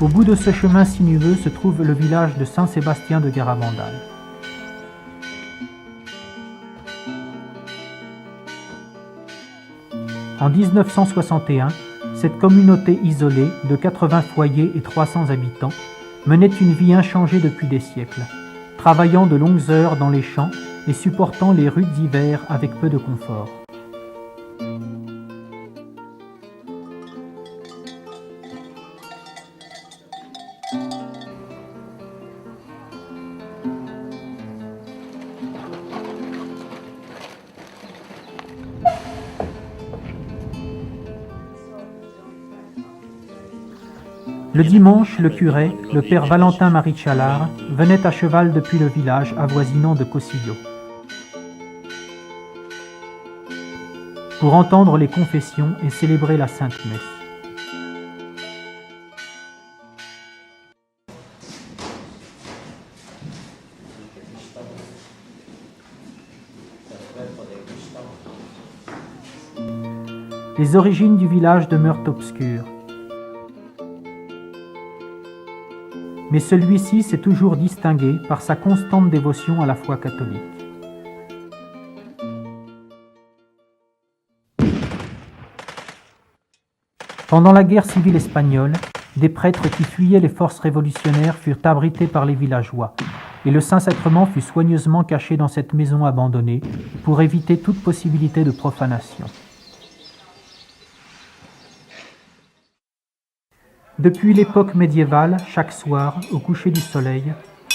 Au bout de ce chemin sinueux se trouve le village de Saint-Sébastien de Garabandal. En 1961, cette communauté isolée de 80 foyers et 300 habitants menait une vie inchangée depuis des siècles, travaillant de longues heures dans les champs et supportant les rudes hivers avec peu de confort. Le dimanche, le curé, le père Valentin-Marie Chalard, venait à cheval depuis le village avoisinant de Cossillo pour entendre les confessions et célébrer la Sainte Messe. Les origines du village demeurent obscures. Mais celui-ci s'est toujours distingué par sa constante dévotion à la foi catholique. Pendant la guerre civile espagnole, des prêtres qui fuyaient les forces révolutionnaires furent abrités par les villageois, et le Saint-Sacrement fut soigneusement caché dans cette maison abandonnée pour éviter toute possibilité de profanation. Depuis l'époque médiévale, chaque soir, au coucher du soleil,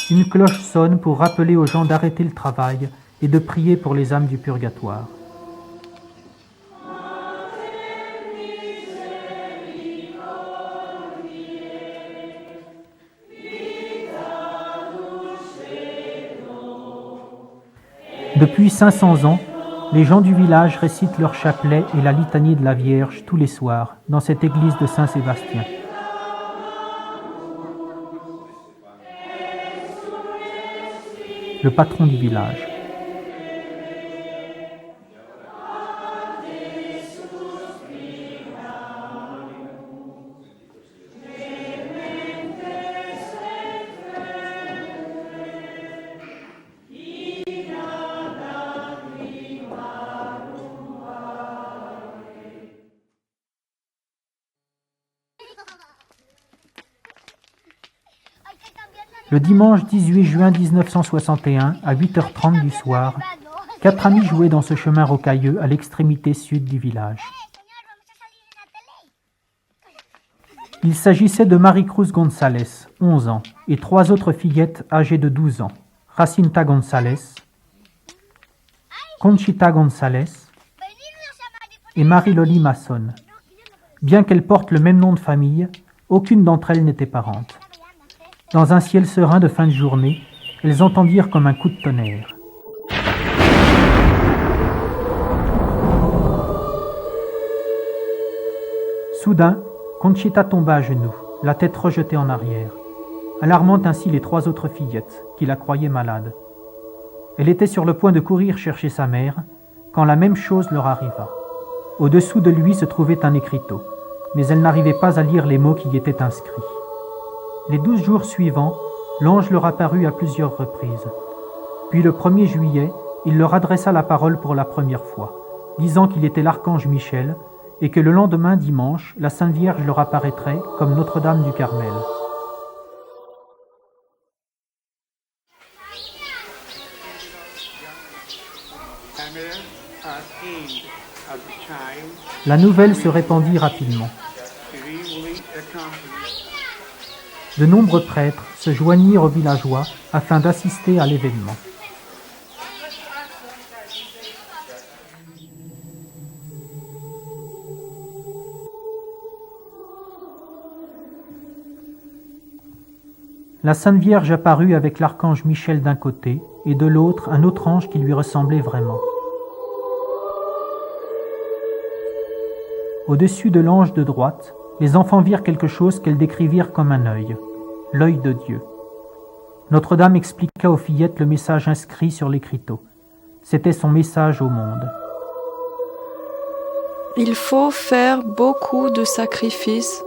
une cloche sonne pour rappeler aux gens d'arrêter le travail et de prier pour les âmes du purgatoire. Depuis 500 ans, les gens du village récitent leur chapelet et la litanie de la Vierge tous les soirs dans cette église de Saint-Sébastien. Le patron du village. Le dimanche 18 juin 1961, à 8h30 du soir, 4 amis jouaient dans ce chemin rocailleux à l'extrémité sud du village. Il s'agissait de Maricruz González, 11 ans, et 3 autres fillettes âgées de 12 ans, Jacinta González, Conchita González et Marie-Loli Masson. Bien qu'elles portent le même nom de famille, aucune d'entre elles n'était parente. Dans un ciel serein de fin de journée, elles entendirent comme un coup de tonnerre. Soudain, Conchita tomba à genoux, la tête rejetée en arrière, alarmant ainsi les 3 autres fillettes, qui la croyaient malade. Elle était sur le point de courir chercher sa mère, quand la même chose leur arriva. Au-dessous de lui se trouvait un écriteau, mais elle n'arrivait pas à lire les mots qui y étaient inscrits. Les 12 jours suivants, l'ange leur apparut à plusieurs reprises. Puis le 1er juillet, il leur adressa la parole pour la première fois, disant qu'il était l'archange Michel et que le lendemain, dimanche, la Sainte Vierge leur apparaîtrait comme Notre-Dame du Carmel. La nouvelle se répandit rapidement. De nombreux prêtres se joignirent aux villageois afin d'assister à l'événement. La Sainte Vierge apparut avec l'archange Michel d'un côté et de l'autre un autre ange qui lui ressemblait vraiment. Au-dessus de l'ange de droite, les enfants virent quelque chose qu'elles décrivirent comme un œil, l'œil de Dieu. Notre-Dame expliqua aux fillettes le message inscrit sur l'écriteau. C'était son message au monde. Il faut faire beaucoup de sacrifices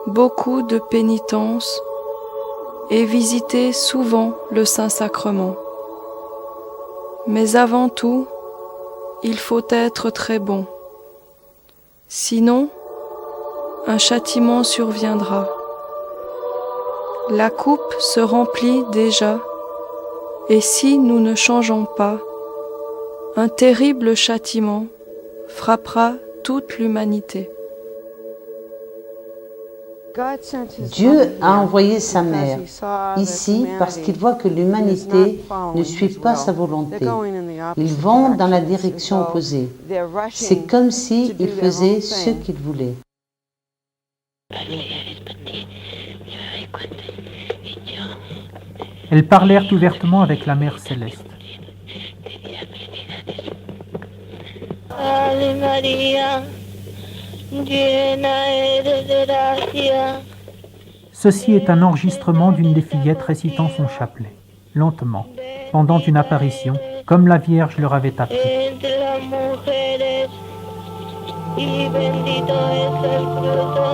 beaucoup de pénitence et visiter souvent le Saint-Sacrement. Mais avant tout, il faut être très bon. Sinon, un châtiment surviendra. La coupe se remplit déjà, et si nous ne changeons pas, un terrible châtiment frappera toute l'humanité. Dieu a envoyé sa mère ici parce qu'il voit que l'humanité ne suit pas sa volonté. Ils vont dans la direction opposée. C'est comme s'il faisait ce qu'il voulait. Elles parlèrent ouvertement avec la Mère Céleste. Ave Maria, llena eres de gracia. Ceci est un enregistrement d'une des fillettes récitant son chapelet, lentement, pendant une apparition, comme la Vierge leur avait appris. Entre las mujeres, y bendito es el fruto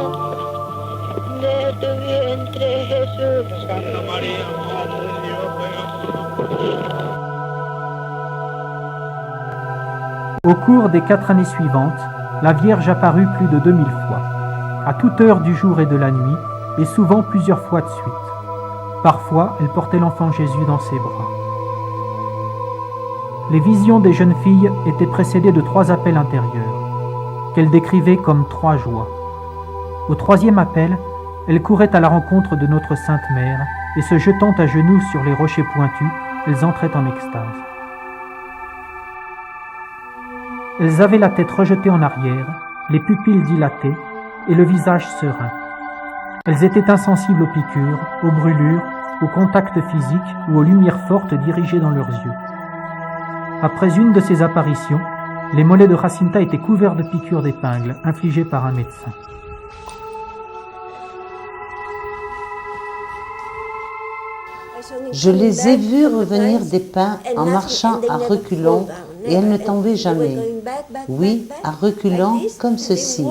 de tu vientre, Jesús. Santa María, Madre de Dios, Au cours des 4 années suivantes, la Vierge apparut plus de 2000 fois, à toute heure du jour et de la nuit, et souvent plusieurs fois de suite. Parfois, elle portait l'enfant Jésus dans ses bras. Les visions des jeunes filles étaient précédées de 3 appels intérieurs, qu'elles décrivaient comme 3 joies. Au 3e appel, elles couraient à la rencontre de notre Sainte Mère, et se jetant à genoux sur les rochers pointus, elles entraient en extase. Elles avaient la tête rejetée en arrière, les pupilles dilatées et le visage serein. Elles étaient insensibles aux piqûres, aux brûlures, au contact physique ou aux lumières fortes dirigées dans leurs yeux. Après une de ces apparitions, les mollets de Jacinta étaient couverts de piqûres d'épingles infligées par un médecin. Je les ai vus revenir des pins en marchant à reculons et elles ne tombaient jamais. Oui, à reculons comme ceci.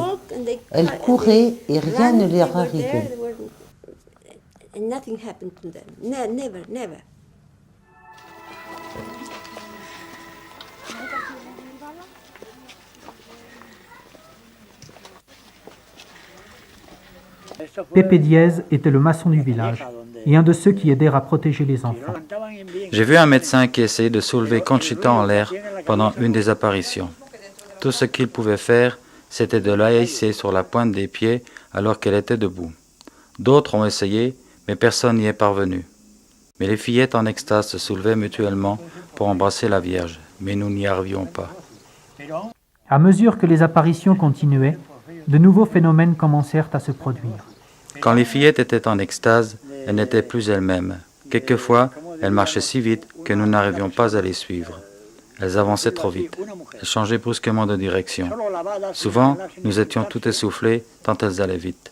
Elles couraient et rien ne leur arrivait. Pepe Diez était le maçon du village et un de ceux qui aidèrent à protéger les enfants. J'ai vu un médecin qui essayait de soulever Conchita en l'air pendant une des apparitions. Tout ce qu'il pouvait faire, c'était de la hisser sur la pointe des pieds alors qu'elle était debout. D'autres ont essayé, mais personne n'y est parvenu. Mais les fillettes en extase se soulevaient mutuellement pour embrasser la Vierge, mais nous n'y arrivions pas. À mesure que les apparitions continuaient, de nouveaux phénomènes commencèrent à se produire. Quand les fillettes étaient en extase, elles n'étaient plus elles-mêmes. Quelquefois, elles marchaient si vite que nous n'arrivions pas à les suivre. Elles avançaient trop vite. Elles changeaient brusquement de direction. Souvent, nous étions tout essoufflés tant elles allaient vite.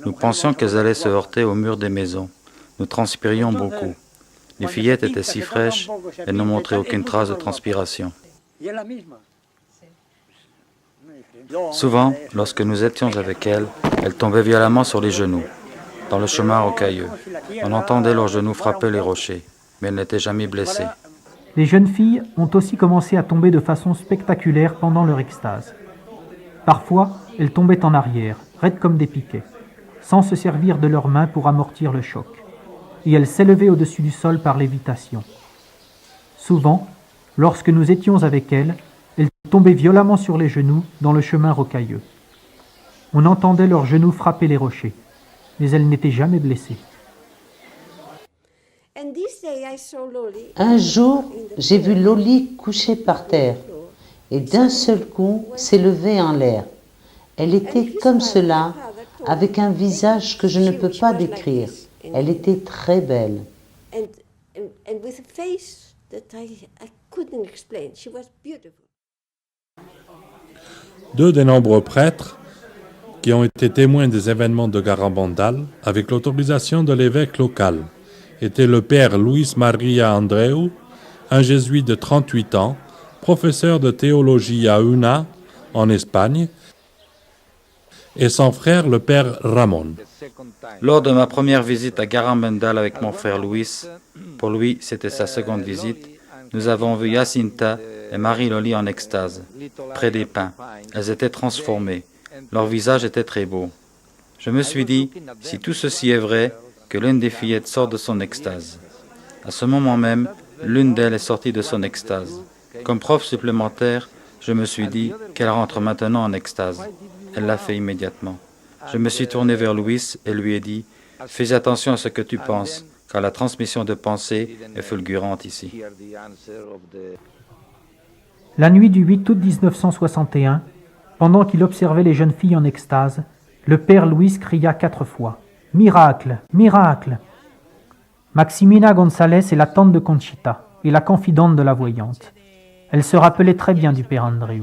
Nous pensions qu'elles allaient se heurter au mur des maisons. Nous transpirions beaucoup. Les fillettes étaient si fraîches, elles ne montraient aucune trace de transpiration. Souvent, lorsque nous étions avec elles, elles tombaient violemment sur les genoux, dans le chemin rocailleux. On entendait leurs genoux frapper les rochers, mais elles n'étaient jamais blessées. Les jeunes filles ont aussi commencé à tomber de façon spectaculaire pendant leur extase. Parfois, elles tombaient en arrière, raides comme des piquets, sans se servir de leurs mains pour amortir le choc, et elles s'élevaient au-dessus du sol par lévitation. Souvent, lorsque nous étions avec elles tombaient violemment sur les genoux dans le chemin rocailleux. On entendait leurs genoux frapper les rochers, mais elles n'étaient jamais blessées. Un jour, j'ai vu Loli couchée par terre et d'un seul coup s'élever en l'air. Elle était comme cela, avec un visage que je ne peux pas décrire. Elle était très belle. Deux des nombreux prêtres qui ont été témoins des événements de Garabandal, avec l'autorisation de l'évêque local, étaient le père Luis Maria Andreu, un jésuite de 38 ans, professeur de théologie à Una, en Espagne, et son frère, le père Ramon. Lors de ma première visite à Garambandal avec mon frère Luis, pour lui c'était sa seconde visite, nous avons vu Jacinta et Marie-Loli en extase, près des pins. Elles étaient transformées. Leur visage était très beau. Je me suis dit, si tout ceci est vrai, que l'une des fillettes sort de son extase. À ce moment même, l'une d'elles est sortie de son extase. Comme preuve supplémentaire, je me suis dit qu'elle rentre maintenant en extase. Elle l'a fait immédiatement. Je me suis tourné vers Luis et lui ai dit, fais attention à ce que tu penses, car la transmission de pensée est fulgurante ici. La nuit du 8 août 1961, pendant qu'il observait les jeunes filles en extase, le père Luis cria 4 fois « Miracle! Miracle !» Maximina González est la tante de Conchita et la confidente de la voyante. Elle se rappelait très bien du père Andreu.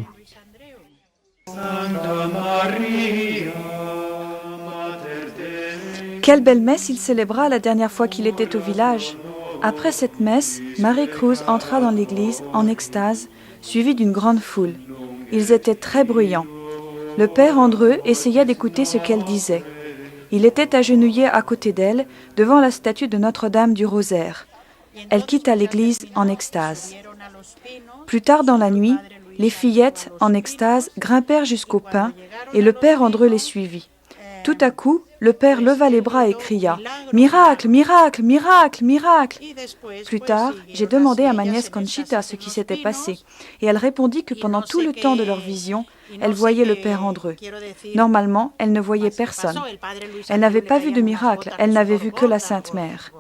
Quelle belle messe il célébra la dernière fois qu'il était au village. Après cette messe, Marie Cruz entra dans l'église en extase, suivie d'une grande foule. Ils étaient très bruyants. Le père Andreu essaya d'écouter ce qu'elle disait. Il était agenouillé à côté d'elle, devant la statue de Notre-Dame du Rosaire. Elle quitta l'église en extase. Plus tard dans la nuit, les fillettes, en extase, grimpèrent jusqu'au pin et le père Andreu les suivit. Tout à coup, le père leva les bras et cria « Miracle, miracle, miracle, miracle !» Plus tard, j'ai demandé à ma nièce Conchita ce qui s'était passé et elle répondit que pendant tout le temps de leur vision, elle voyait le père Andreu. Normalement, elle ne voyait personne. Elle n'avait pas vu de miracle, elle n'avait vu que la Sainte Mère.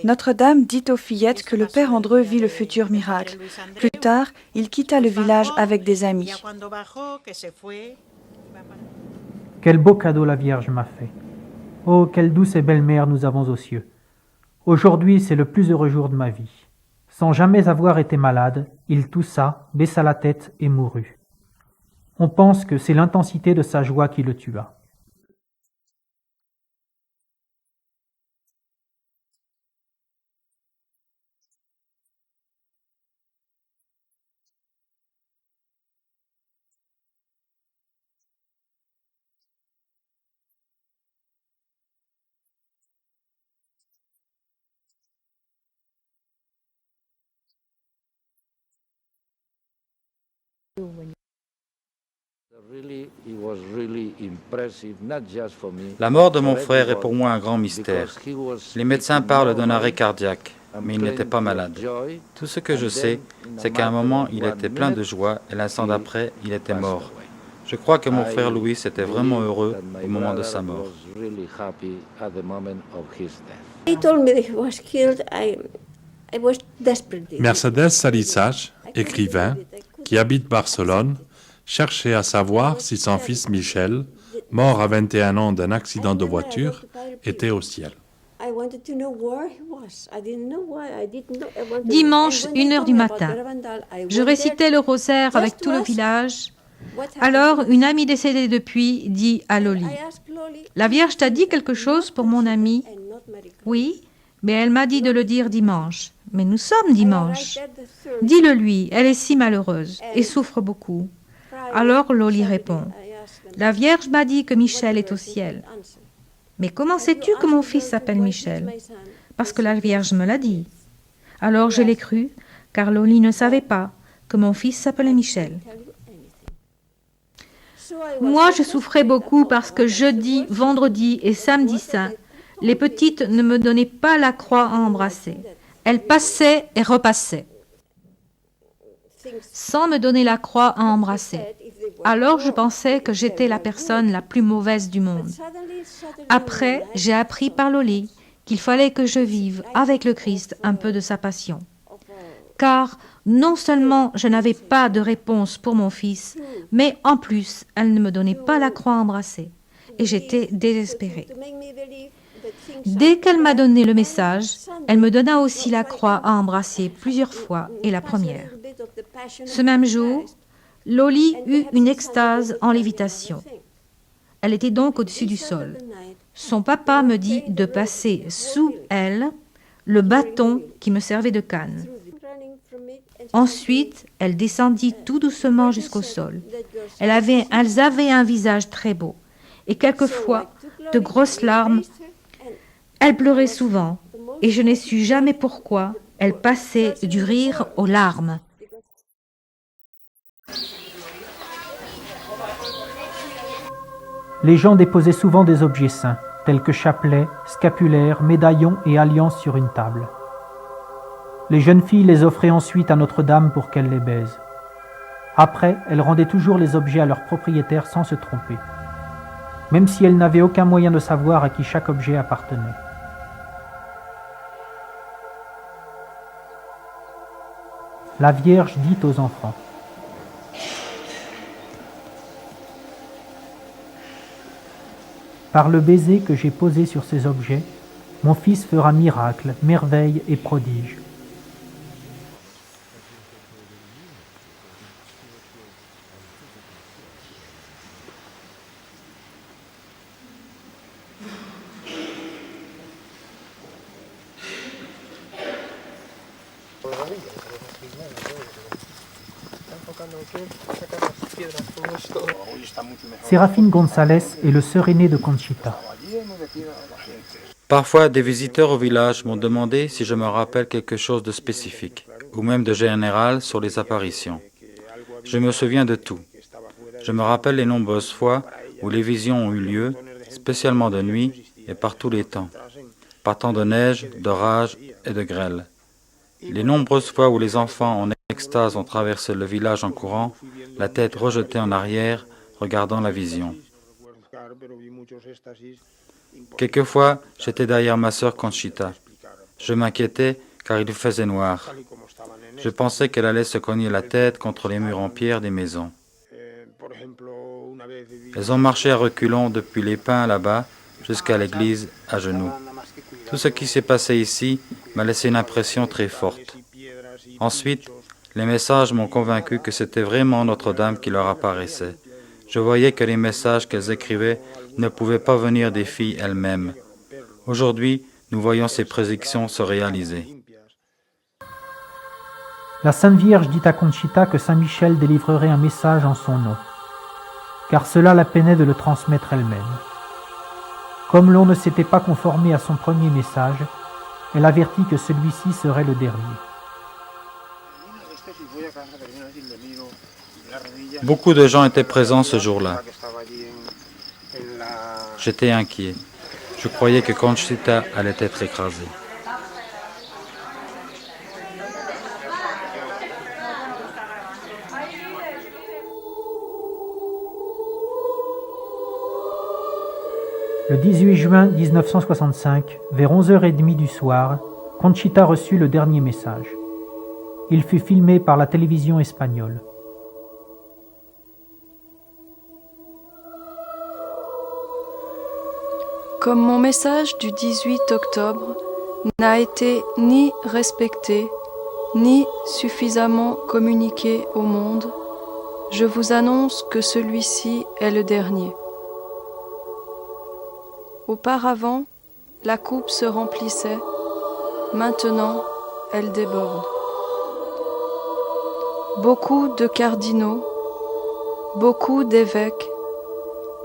Notre-Dame dit aux fillettes que le père Andreu vit le futur miracle. Plus tard, il quitta le village avec des amis. Quel beau cadeau la Vierge m'a fait. Oh, quelle douce et belle mère nous avons aux cieux. Aujourd'hui, c'est le plus heureux jour de ma vie. Sans jamais avoir été malade, il toussa, baissa la tête et mourut. On pense que c'est l'intensité de sa joie qui le tua. La mort de mon frère est pour moi un grand mystère. Les médecins parlent d'un arrêt cardiaque, mais il n'était pas malade. Tout ce que je sais, c'est qu'à un moment, il était plein de joie et l'instant d'après, il était mort. Je crois que mon frère Louis était vraiment heureux au moment de sa mort. Mercedes Salissage, écrivain, qui habite Barcelone, cherchait à savoir si son fils Michel, mort à 21 ans d'un accident de voiture, était au ciel. Dimanche, 1h du matin, je récitais le rosaire avec tout le village. Alors, une amie décédée depuis dit à Loli, « La Vierge t'a dit quelque chose pour mon amie ?»« Oui, mais elle m'a dit de le dire dimanche. Mais nous sommes dimanche. Dis-le lui, elle est si malheureuse et souffre beaucoup. » Alors Loli répond, « La Vierge m'a dit que Michel est au ciel. » « Mais comment sais-tu que mon fils s'appelle Michel ? » Parce que la Vierge me l'a dit. Alors je l'ai cru, car Loli ne savait pas que mon fils s'appelait Michel. Moi, je souffrais beaucoup parce que jeudi, vendredi et samedi saint, les petites ne me donnaient pas la croix à embrasser. Elles passaient et repassaient, sans me donner la croix à embrasser. Alors je pensais que j'étais la personne la plus mauvaise du monde. Après, j'ai appris par Loli qu'il fallait que je vive avec le Christ un peu de sa passion. Car non seulement je n'avais pas de réponse pour mon fils, mais en plus, elle ne me donnait pas la croix à embrasser. Et j'étais désespérée. Dès qu'elle m'a donné le message, elle me donna aussi la croix à embrasser plusieurs fois et la première. Ce même jour, Loli eut une extase en lévitation. Elle était donc au-dessus du sol. Son papa me dit de passer sous elle le bâton qui me servait de canne. Ensuite, elle descendit tout doucement jusqu'au sol. Elles avaient un visage très beau et quelquefois de grosses larmes. Elle pleurait souvent et je n'ai su jamais pourquoi. Elle passait du rire aux larmes. Les gens déposaient souvent des objets saints, tels que chapelets, scapulaires, médaillons et alliances sur une table. Les jeunes filles les offraient ensuite à Notre-Dame pour qu'elle les baise. Après, elles rendaient toujours les objets à leur propriétaire sans se tromper, même si elles n'avaient aucun moyen de savoir à qui chaque objet appartenait. La Vierge dit aux enfants: par le baiser que j'ai posé sur ces objets, mon fils fera miracle, merveille et prodige. Séraphine González est le sœur aîné de Conchita. Parfois, des visiteurs au village m'ont demandé si je me rappelle quelque chose de spécifique, ou même de général sur les apparitions. Je me souviens de tout. Je me rappelle les nombreuses fois où les visions ont eu lieu, spécialement de nuit et par tous les temps, par temps de neige, d'orage et de grêle. Les nombreuses fois où les enfants en extase ont traversé le village en courant, la tête rejetée en arrière, regardant la vision. Quelquefois, j'étais derrière ma sœur Conchita. Je m'inquiétais car il faisait noir. Je pensais qu'elle allait se cogner la tête contre les murs en pierre des maisons. Elles ont marché à reculons depuis les pins là-bas jusqu'à l'église à genoux. Tout ce qui s'est passé ici m'a laissé une impression très forte. Ensuite, les messages m'ont convaincu que c'était vraiment Notre-Dame qui leur apparaissait. Je voyais que les messages qu'elles écrivaient ne pouvaient pas venir des filles elles-mêmes. Aujourd'hui, nous voyons ces prédictions se réaliser. La Sainte Vierge dit à Conchita que Saint Michel délivrerait un message en son nom, car cela la peinait de le transmettre elle-même. Comme l'on ne s'était pas conformé à son premier message, elle avertit que celui-ci serait le dernier. Beaucoup de gens étaient présents ce jour-là. J'étais inquiet. Je croyais que Conchita allait être écrasée. Le 18 juin 1965, vers 11h30 du soir, Conchita reçut le dernier message. Il fut filmé par la télévision espagnole. Comme mon message du 18 octobre n'a été ni respecté, ni suffisamment communiqué au monde, je vous annonce que celui-ci est le dernier. Auparavant, la coupe se remplissait, maintenant elle déborde. Beaucoup de cardinaux, beaucoup d'évêques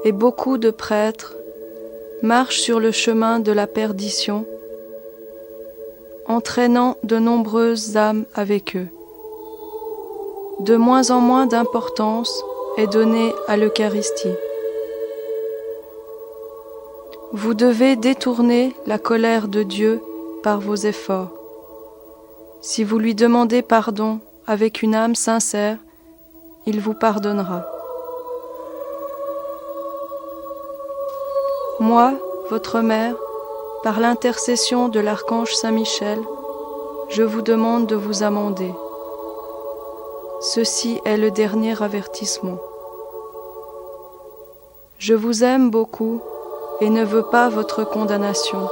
et beaucoup de prêtres marchent sur le chemin de la perdition, entraînant de nombreuses âmes avec eux. De moins en moins d'importance est donnée à l'Eucharistie. Vous devez détourner la colère de Dieu par vos efforts. Si vous lui demandez pardon avec une âme sincère, il vous pardonnera. Moi, votre mère, par l'intercession de l'archange Saint-Michel, je vous demande de vous amender. Ceci est le dernier avertissement. Je vous aime beaucoup et ne veux pas votre condamnation.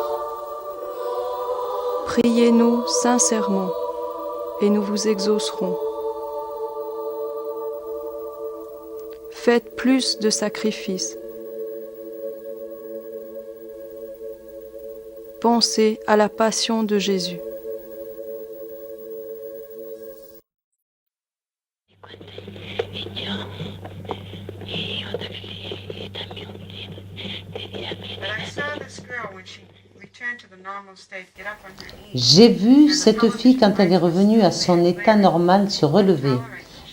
Priez-nous sincèrement et nous vous exaucerons. Faites plus de sacrifices. Pensez à la passion de Jésus. J'ai vu cette fille quand elle est revenue à son état normal se relever.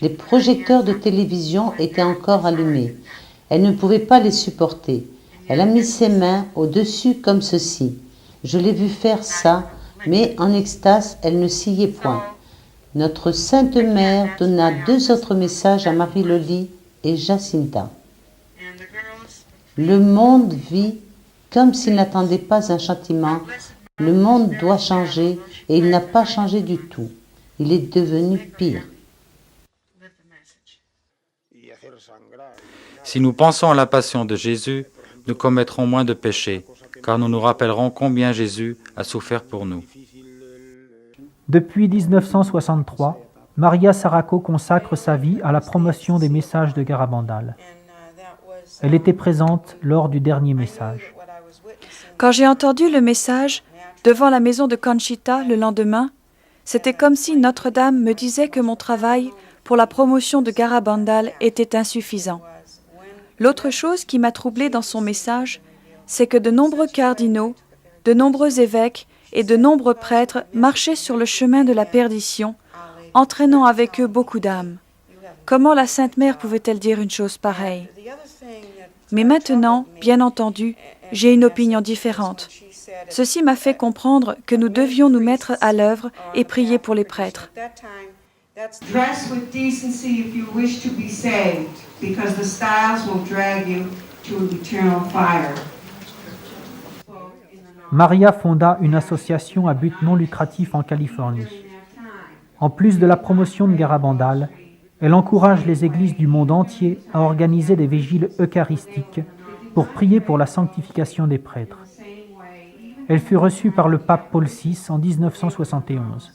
Les projecteurs de télévision étaient encore allumés. Elle ne pouvait pas les supporter. Elle a mis ses mains au-dessus comme ceci. Je l'ai vue faire ça, mais en extase, elle ne sciait point. Notre Sainte Mère donna 2 autres messages à Marie-Loli et Jacinta. Le monde vit comme s'il n'attendait pas un châtiment. Le monde doit changer et il n'a pas changé du tout. Il est devenu pire. Si nous pensons à la passion de Jésus, nous commettrons moins de péchés, car nous nous rappellerons combien Jésus a souffert pour nous. Depuis 1963, Maria Saracco consacre sa vie à la promotion des messages de Garabandal. Elle était présente lors du dernier message. Quand j'ai entendu le message devant la maison de Conchita le lendemain, c'était comme si Notre-Dame me disait que mon travail pour la promotion de Garabandal était insuffisant. L'autre chose qui m'a troublée dans son message, c'est que de nombreux cardinaux, de nombreux évêques et de nombreux prêtres marchaient sur le chemin de la perdition, entraînant avec eux beaucoup d'âmes. Comment la Sainte Mère pouvait-elle dire une chose pareille? Mais maintenant, bien entendu, j'ai une opinion différente. Ceci m'a fait comprendre que nous devions nous mettre à l'œuvre et prier pour les prêtres. Dress with decency if you wish to be saved, because the styles will drag you to eternal fire. Maria fonda une association à but non lucratif en Californie. En plus de la promotion de Garabandal, elle encourage les églises du monde entier à organiser des vigiles eucharistiques pour prier pour la sanctification des prêtres. Elle fut reçue par le pape Paul VI en 1971.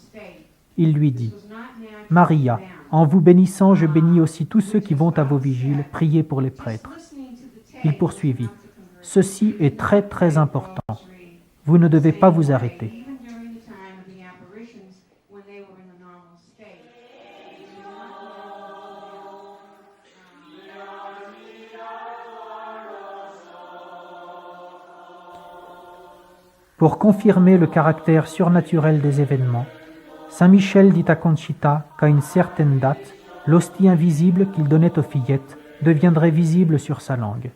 Il lui dit « Maria, en vous bénissant, je bénis aussi tous ceux qui vont à vos vigiles prier pour les prêtres. » Il poursuivit « Ceci est très très important. Vous ne devez pas vous arrêter. » Pour confirmer le caractère surnaturel des événements, Saint Michel dit à Conchita qu'à une certaine date, l'hostie invisible qu'il donnait aux fillettes deviendrait visible sur sa langue.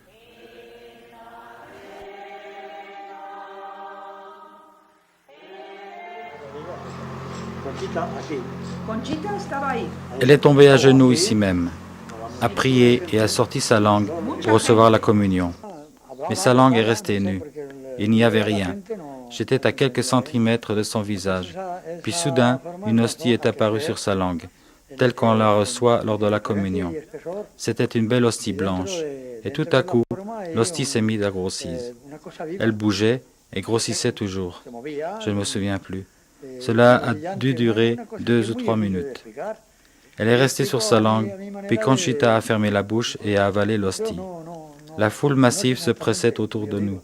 Elle est tombée à genoux ici même, a prié et a sorti sa langue pour recevoir la communion. Mais sa langue est restée nue. Il n'y avait rien. J'étais à quelques centimètres de son visage. Puis soudain, une hostie est apparue sur sa langue, telle qu'on la reçoit lors de la communion. C'était une belle hostie blanche. Et tout à coup, l'hostie s'est mise à grossir. Elle bougeait et grossissait toujours. Je ne me souviens plus. Cela a dû durer 2 ou 3 minutes. Elle est restée sur sa langue, puis Conchita a fermé la bouche et a avalé l'hostie. La foule massive se pressait autour de nous,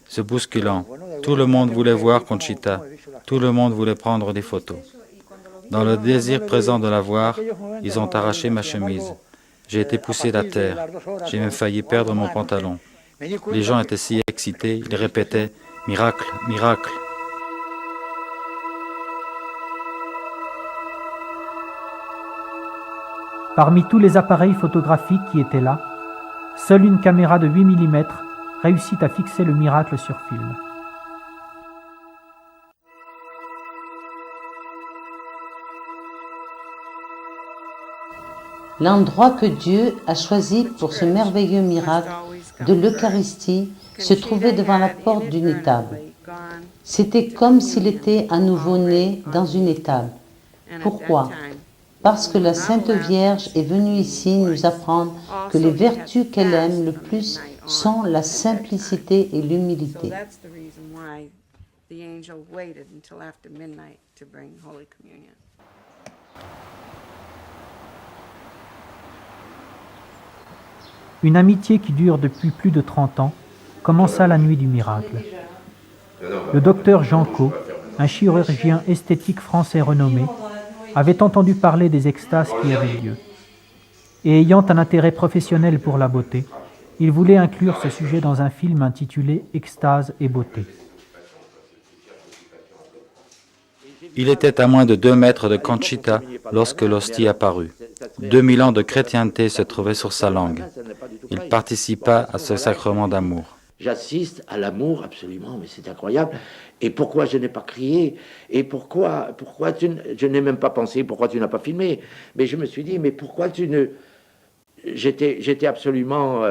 se bousculant. Tout le monde voulait voir Conchita. Tout le monde voulait prendre des photos. Dans le désir présent de la voir, ils ont arraché ma chemise. J'ai été poussé à terre. J'ai même failli perdre mon pantalon. Les gens étaient si excités, ils répétaient « Miracle, miracle !» Parmi tous les appareils photographiques qui étaient là, seule une caméra de 8 mm réussit à fixer le miracle sur film. L'endroit que Dieu a choisi pour ce merveilleux miracle de l'Eucharistie se trouvait devant la porte d'une étable. C'était comme s'il était à nouveau né dans une étable. Pourquoi ? Parce que la Sainte Vierge est venue ici nous apprendre que les vertus qu'elle aime le plus sont la simplicité et l'humilité. Une amitié qui dure depuis plus de 30 ans commença la nuit du miracle. Le docteur Jean Caux, un chirurgien esthétique français renommé, avait entendu parler des extases qui avaient lieu. Et ayant un intérêt professionnel pour la beauté, il voulait inclure ce sujet dans un film intitulé « Extase et beauté ». Il était à moins de 2 mètres de Conchita lorsque l'hostie apparut. 2000 ans de chrétienté se trouvaient sur sa langue. Il participa à ce sacrement d'amour. J'assiste à l'amour, absolument, mais c'est incroyable. Et pourquoi je n'ai pas crié? Et pourquoi je n'ai même pas pensé, pourquoi tu n'as pas filmé? Mais je me suis dit, mais pourquoi tu ne... J'étais absolument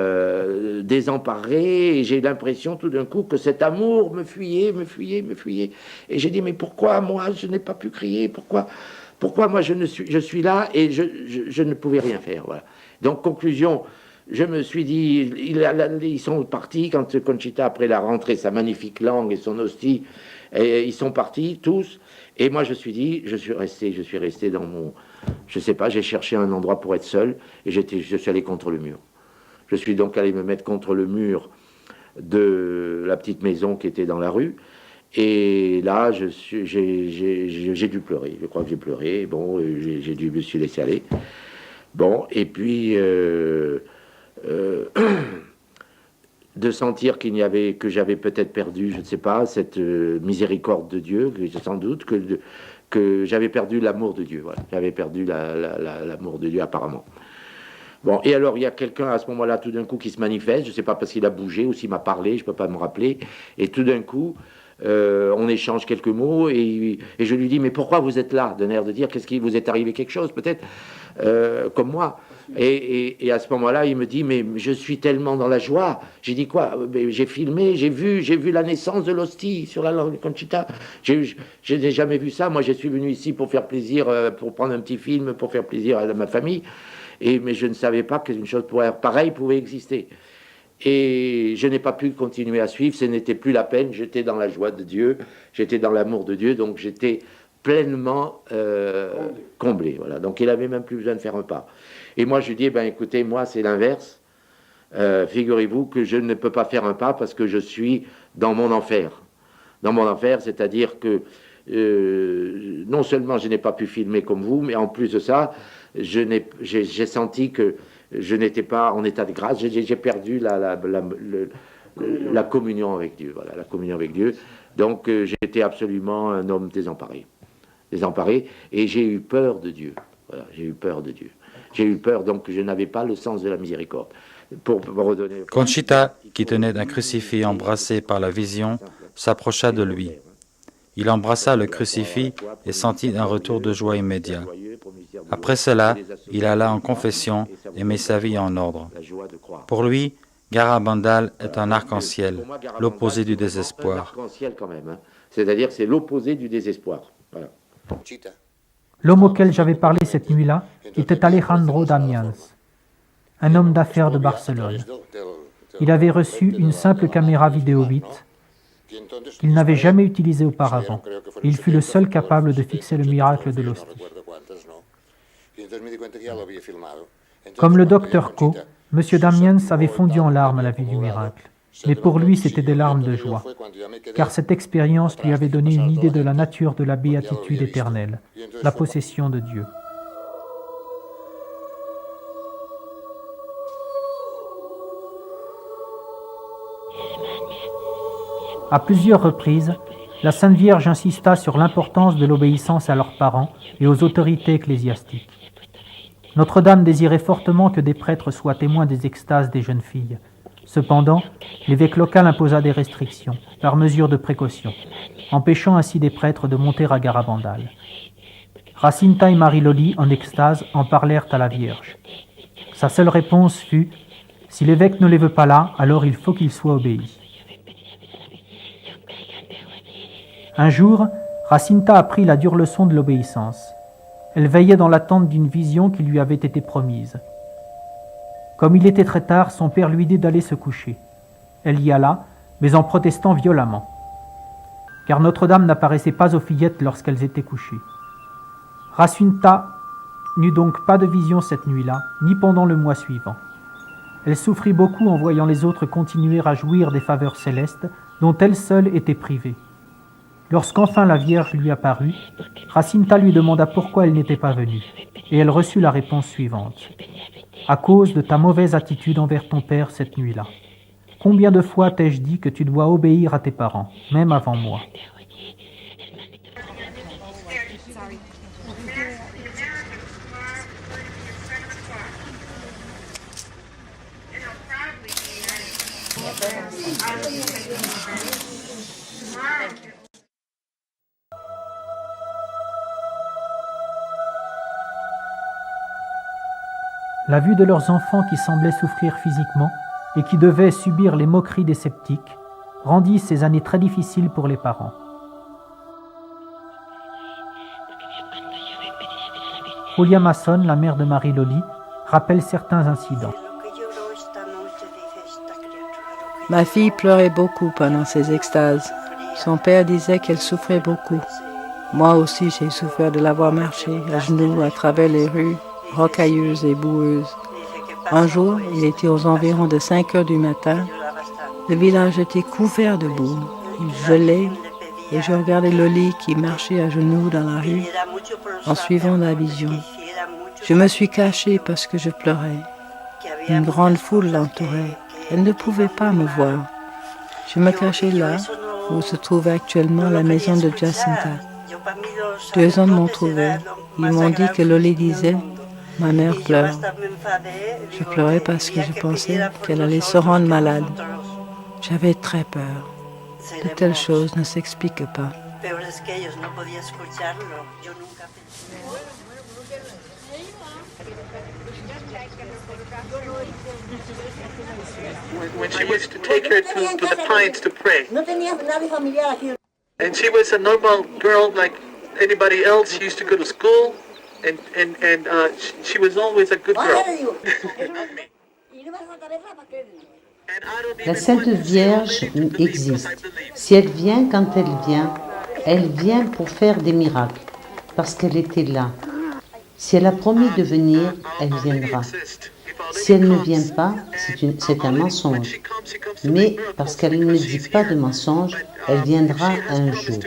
désemparé, et j'ai l'impression tout d'un coup que cet amour me fuyait. Et j'ai dit, mais pourquoi moi je n'ai pas pu crier? Pourquoi moi je suis là et je ne pouvais rien faire, voilà. Donc, conclusion, je me suis dit, ils sont partis quand Conchita, après la rentrée, sa magnifique langue et son hostie, et ils sont partis tous. Et moi, je suis resté dans mon... Je sais pas, j'ai cherché un endroit pour être seul, et je suis allé contre le mur. Je suis donc allé me mettre contre le mur de la petite maison qui était dans la rue. Et là, j'ai dû pleurer. Je crois que j'ai pleuré. Bon, je me suis laissé aller. Bon, et puis... de sentir que j'avais peut-être perdu, je ne sais pas, cette miséricorde de Dieu, sans doute, que j'avais perdu l'amour de Dieu. Voilà. J'avais perdu l'amour de Dieu, apparemment. Bon, et alors, il y a quelqu'un à ce moment-là, tout d'un coup, qui se manifeste, je ne sais pas parce qu'il a bougé ou s'il m'a parlé, je ne peux pas me rappeler, et tout d'un coup, on échange quelques mots, et je lui dis, mais pourquoi vous êtes là? D'un air de dire, qu'est-ce qui vous est arrivé quelque chose, peut-être, comme moi. Et à ce moment-là, il me dit, mais je suis tellement dans la joie. J'ai dit quoi? J'ai filmé, j'ai vu la naissance de l'hostie sur la langue de Conchita. Je n'ai jamais vu ça. Moi, je suis venu ici pour faire plaisir, pour prendre un petit film, pour faire plaisir à ma famille. Mais je ne savais pas qu'une chose pareille pouvait exister. Et je n'ai pas pu continuer à suivre. Ce n'était plus la peine. J'étais dans la joie de Dieu. J'étais dans l'amour de Dieu. Donc, j'étais pleinement comblé. Voilà. Donc, il n'avait même plus besoin de faire un pas. Et moi, je lui dis, écoutez, moi, c'est l'inverse. Figurez-vous que je ne peux pas faire un pas parce que je suis dans mon enfer. Dans mon enfer, c'est-à-dire que non seulement je n'ai pas pu filmer comme vous, mais en plus de ça, j'ai senti que je n'étais pas en état de grâce. J'ai perdu la communion avec Dieu. Voilà, la communion avec Dieu. Donc, j'étais absolument un homme désemparé. Et j'ai eu peur de Dieu. Voilà, j'ai eu peur de Dieu. J'ai eu peur, donc je n'avais pas le sens de la miséricorde. Pour redonner... Conchita, qui tenait d'un crucifix embrassé par la vision, s'approcha de lui. Il embrassa le crucifix et sentit un retour de joie immédiat. Après cela, il alla en confession et mit sa vie en ordre. Pour lui, Garabandal est un arc-en-ciel, l'opposé du désespoir. Un arc-en-ciel quand même, hein. C'est-à-dire c'est l'opposé du désespoir. Voilà. L'homme auquel j'avais parlé cette nuit-là était Alejandro Damians, un homme d'affaires de Barcelone. Il avait reçu une simple caméra vidéo 8 qu'il n'avait jamais utilisée auparavant. Il fut le seul capable de fixer le miracle de l'hostie. Comme le docteur Co, M. Damiens avait fondu en larmes à la vue du miracle. Mais pour lui, c'était des larmes de joie, car cette expérience lui avait donné une idée de la nature de la béatitude éternelle, la possession de Dieu. À plusieurs reprises, la Sainte Vierge insista sur l'importance de l'obéissance à leurs parents et aux autorités ecclésiastiques. Notre-Dame désirait fortement que des prêtres soient témoins des extases des jeunes filles. Cependant, l'évêque local imposa des restrictions, par mesure de précaution, empêchant ainsi des prêtres de monter à Garabandal. Jacinta et Marie-Loli, en extase, en parlèrent à la Vierge. Sa seule réponse fut « Si l'évêque ne les veut pas là, alors il faut qu'ils soient obéis. » Un jour, Jacinta apprit la dure leçon de l'obéissance. Elle veillait dans l'attente d'une vision qui lui avait été promise. Comme il était très tard, son père lui dit d'aller se coucher. Elle y alla, mais en protestant violemment, car Notre-Dame n'apparaissait pas aux fillettes lorsqu'elles étaient couchées. Jacinta n'eut donc pas de vision cette nuit-là, ni pendant le mois suivant. Elle souffrit beaucoup en voyant les autres continuer à jouir des faveurs célestes dont elle seule était privée. Lorsqu'enfin la Vierge lui apparut, Jacinta lui demanda pourquoi elle n'était pas venue, et elle reçut la réponse suivante. « À cause de ta mauvaise attitude envers ton père cette nuit-là. Combien de fois t'ai-je dit que tu dois obéir à tes parents, même avant moi ?» La vue de leurs enfants qui semblaient souffrir physiquement et qui devaient subir les moqueries des sceptiques rendit ces années très difficiles pour les parents. Julia Mason, la mère de Marie Loli, rappelle certains incidents. Ma fille pleurait beaucoup pendant ces extases. Son père disait qu'elle souffrait beaucoup. Moi aussi, j'ai souffert de la voir marcher à genoux à travers les rues rocailleuses et boueuses. Un jour, il était aux environs de 5 heures du matin. Le village était couvert de boue. Il gelait et je regardais Loli qui marchait à genoux dans la rue en suivant la vision. Je me suis cachée parce que je pleurais. Une grande foule l'entourait. Elle ne pouvait pas me voir. Je me cachais là où se trouve actuellement la maison de Jacinta. 2 hommes m'ont trouvé. Ils m'ont dit que Loli disait « Ma mère pleure ». Je pleurais parce que je pensais qu'elle allait se rendre malade. J'avais très peur. De telles choses ne s'expliquent pas. When she was to take her to the pines to pray. And she was a normal girl like anybody else. She used to go to school, and she was always a good girl. La Sainte Vierge existe. Si elle vient quand elle vient pour faire des miracles, parce qu'elle était là. Si elle a promis de venir, elle viendra. Si elle ne vient pas, c'est un mensonge. Mais parce qu'elle ne dit pas de mensonge, elle viendra un jour.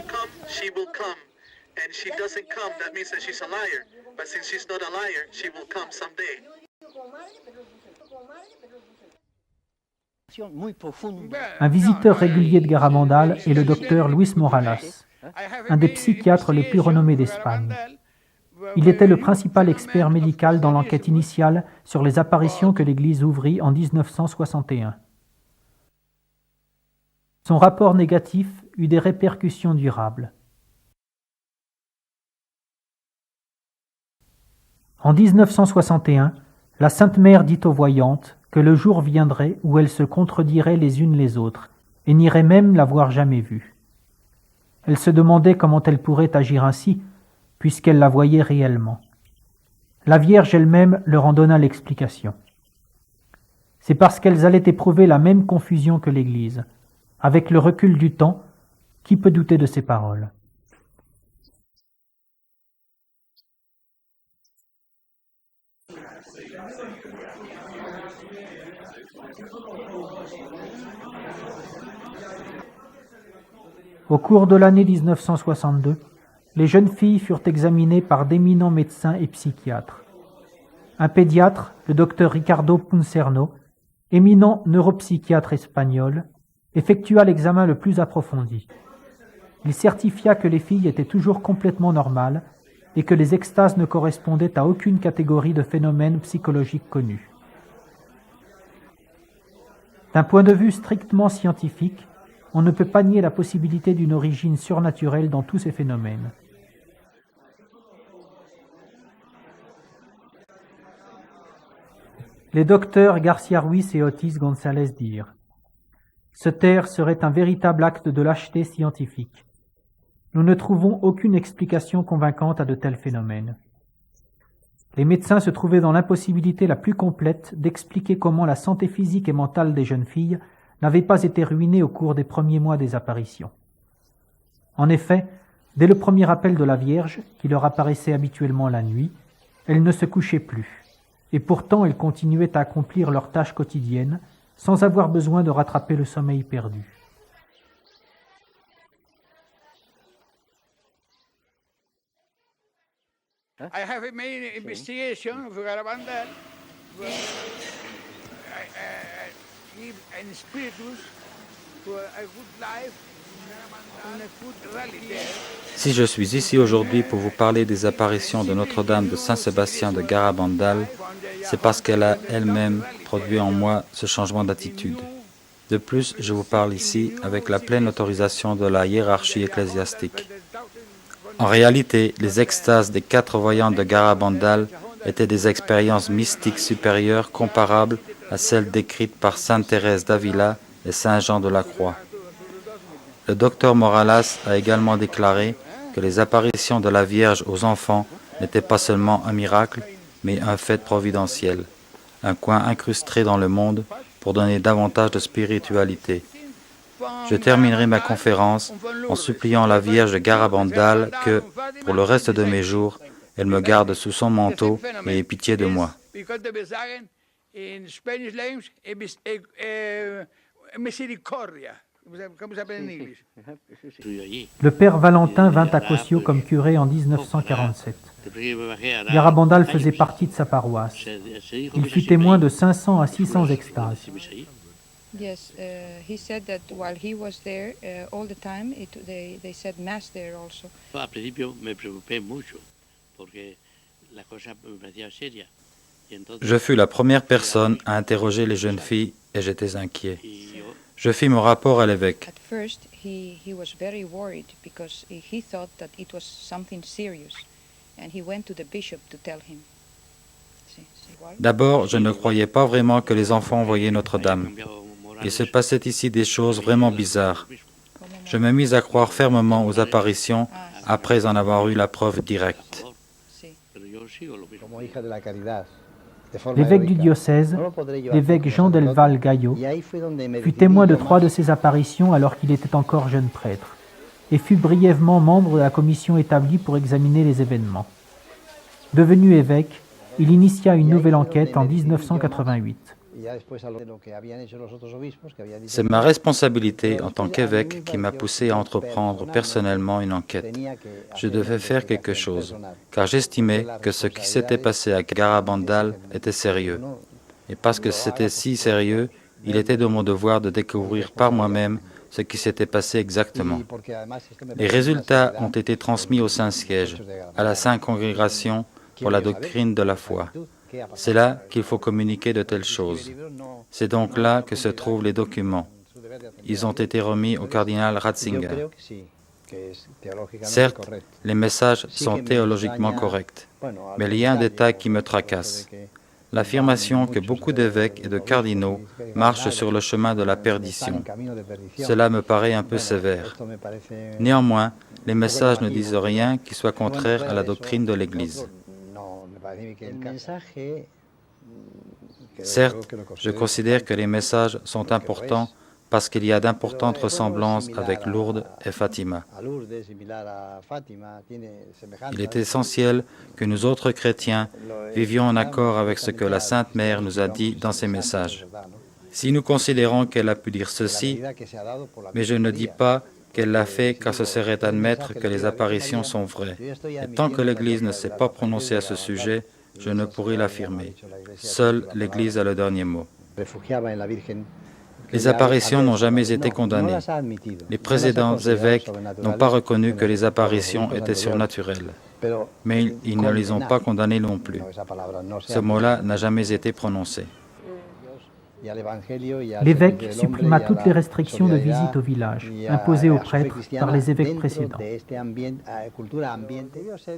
Un visiteur régulier de Garabandal est le docteur Luis Morales, un des psychiatres les plus renommés d'Espagne. Il était le principal expert médical dans l'enquête initiale sur les apparitions que l'Église ouvrit en 1961. Son rapport négatif eut des répercussions durables. En 1961, la Sainte Mère dit aux voyantes que le jour viendrait où elles se contrediraient les unes les autres et n'iraient même l'avoir jamais vue. Elle se demandait comment elle pourrait agir ainsi, puisqu'elle la voyait réellement. La Vierge elle-même leur en donna l'explication. C'est parce qu'elles allaient éprouver la même confusion que l'Église. Avec le recul du temps, qui peut douter de ces paroles ? Au cours de l'année 1962, les jeunes filles furent examinées par d'éminents médecins et psychiatres. Un pédiatre, le docteur Ricardo Puncerno, éminent neuropsychiatre espagnol, effectua l'examen le plus approfondi. Il certifia que les filles étaient toujours complètement normales et que les extases ne correspondaient à aucune catégorie de phénomènes psychologiques connus. D'un point de vue strictement scientifique, on ne peut pas nier la possibilité d'une origine surnaturelle dans tous ces phénomènes. Les docteurs Garcia Ruiz et Otis González dirent « Se taire serait un véritable acte de lâcheté scientifique. Nous ne trouvons aucune explication convaincante à de tels phénomènes. » Les médecins se trouvaient dans l'impossibilité la plus complète d'expliquer comment la santé physique et mentale des jeunes filles n'avait pas été ruinée au cours des premiers mois des apparitions. En effet, dès le premier appel de la Vierge, qui leur apparaissait habituellement la nuit, elles ne se couchaient plus, et pourtant elles continuaient à accomplir leurs tâches quotidiennes sans avoir besoin de rattraper le sommeil perdu. I have made investigation of Garabandal. Give an spiritus to a good life and a good rally there. Si je suis ici aujourd'hui pour vous parler des apparitions de Notre-Dame de Saint-Sébastien de Garabandal, c'est parce qu'elle a elle-même produit en moi ce changement d'attitude. De plus, je vous parle ici avec la pleine autorisation de la hiérarchie ecclésiastique. En réalité, les extases des 4 voyants de Garabandal étaient des expériences mystiques supérieures comparables à celles décrites par Sainte Thérèse d'Avila et Saint Jean de la Croix. Le docteur Moralas a également déclaré que les apparitions de la Vierge aux enfants n'étaient pas seulement un miracle, mais un fait providentiel, un coin incrusté dans le monde pour donner davantage de spiritualité. Je terminerai ma conférence en suppliant la Vierge de Garabandal que, pour le reste de mes jours, elle me garde sous son manteau et ait pitié de moi. Le père Valentin vint à Cosio comme curé en 1947. Garabandal faisait partie de sa paroisse. Il fut témoin de 500 à 600 extases. Yes, he said that while he was there, all the time, they said mass there also. Al principio me preocupé mucho porque la cosa me parecía seria. Je fus la première personne à interroger les jeunes filles et j'étais inquiet. Je fis mon rapport à l'évêque. At first, he was very worried because he thought that it was something serious, and he went to the bishop to tell him. D'abord, je ne croyais pas vraiment que les enfants voyaient Notre-Dame. Il se passait ici des choses vraiment bizarres. Je me mis à croire fermement aux apparitions après en avoir eu la preuve directe. L'évêque du diocèse, l'évêque Jean del Val Gallo, fut témoin de 3 de ces apparitions alors qu'il était encore jeune prêtre, et fut brièvement membre de la commission établie pour examiner les événements. Devenu évêque, il initia une nouvelle enquête en 1988. C'est ma responsabilité en tant qu'évêque qui m'a poussé à entreprendre personnellement une enquête. Je devais faire quelque chose, car j'estimais que ce qui s'était passé à Garabandal était sérieux. Et parce que c'était si sérieux, il était de mon devoir de découvrir par moi-même ce qui s'était passé exactement. Les résultats ont été transmis au Saint-Siège, à la Sainte Congrégation pour la doctrine de la foi. C'est là qu'il faut communiquer de telles choses. C'est donc là que se trouvent les documents. Ils ont été remis au cardinal Ratzinger. Certes, les messages sont théologiquement corrects, mais il y a un détail qui me tracasse. L'affirmation que beaucoup d'évêques et de cardinaux marchent sur le chemin de la perdition. Cela me paraît un peu sévère. Néanmoins, les messages ne disent rien qui soit contraire à la doctrine de l'Église. Certes, je considère que les messages sont importants parce qu'il y a d'importantes ressemblances avec Lourdes et Fatima. Il est essentiel que nous autres chrétiens vivions en accord avec ce que la Sainte Mère nous a dit dans ses messages. Si nous considérons qu'elle a pu dire ceci, mais je ne dis pas qu'elle l'a fait car ce serait admettre que les apparitions sont vraies. Et tant que l'Église ne s'est pas prononcée à ce sujet, je ne pourrai l'affirmer. Seule l'Église a le dernier mot. Les apparitions n'ont jamais été condamnées. Les précédents évêques n'ont pas reconnu que les apparitions étaient surnaturelles. Mais ils ne les ont pas condamnées non plus. Ce mot-là n'a jamais été prononcé. L'évêque supprima toutes les restrictions de visite au village, imposées aux prêtres par les évêques précédents.